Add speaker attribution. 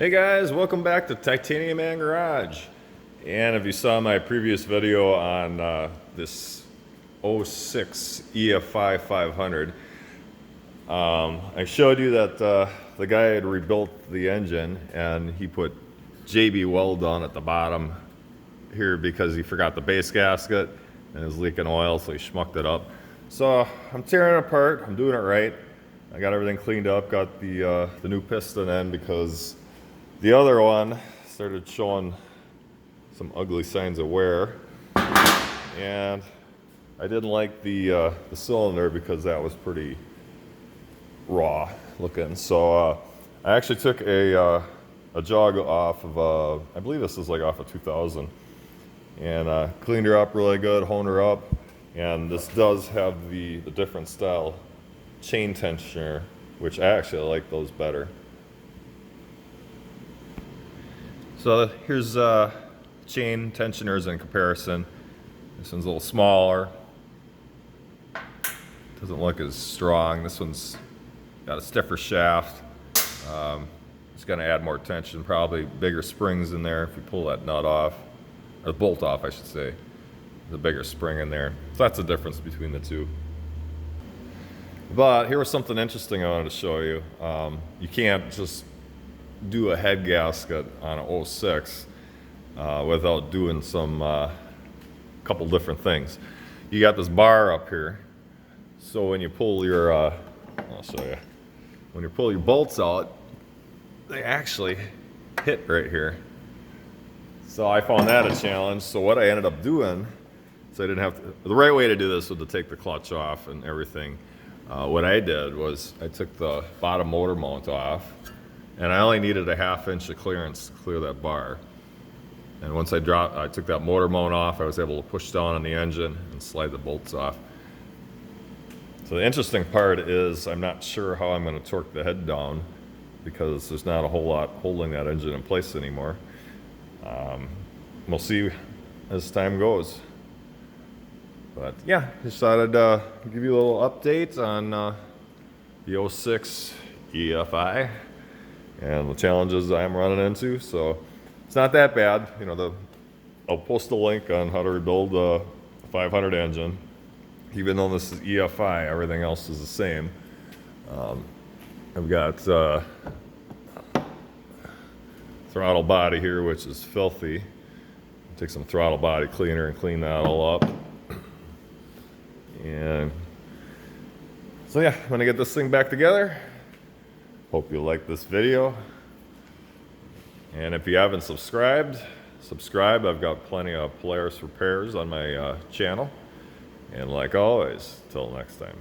Speaker 1: Hey guys, welcome back to Titanium Man Garage. And if you saw my previous video on this '06 EFI 500, I showed you that the guy had rebuilt the engine and he put JB Weld on at the bottom here because he forgot the base gasket and it was leaking oil, so he schmucked it up. So I'm tearing it apart, I'm doing it right. I got everything cleaned up, got the new piston in because the other one started showing some ugly signs of wear, and I didn't like the cylinder because that was pretty raw looking. So I actually took a jog off of, I believe this is like off of 2000, and cleaned her up really good, honed her up, and this does have the different style chain tensioner, which I actually like those better. So here's chain tensioners in comparison. This one's a little smaller, doesn't look as strong. This one's got a stiffer shaft. It's going to add more tension, probably bigger springs in there if you pull that nut off, or the bolt off I should say. There's a bigger spring in there. So that's the difference between the two. But here was something interesting I wanted to show you. You can't just do a head gasket on an '06 without doing some couple different things. You got this bar up here, so when you pull your I'll show you, when you pull your bolts out, they actually hit right here. So I found that a challenge. So what I ended up doing, so I didn't have to, the right way to do this was to take the clutch off and everything. What I did was I took the bottom motor mount off, and I only needed a 1/2 inch of clearance to clear that bar. And once I took that motor mount off, I was able to push down on the engine and slide the bolts off. So the interesting part is I'm not sure how I'm going to torque the head down because there's not a whole lot holding that engine in place anymore. We'll see as time goes. But yeah, just thought I'd give you a little update on the '06 EFI and the challenges I'm running into. So it's not that bad. You know, I'll post a link on how to rebuild a 500 engine. Even though this is EFI, everything else is the same. I've got throttle body here, which is filthy. Take some throttle body cleaner and clean that all up. And so yeah, I'm gonna get this thing back together. Hope you like this video. And if you haven't subscribed, subscribe. I've got plenty of Polaris repairs on my channel. And like always, till next time.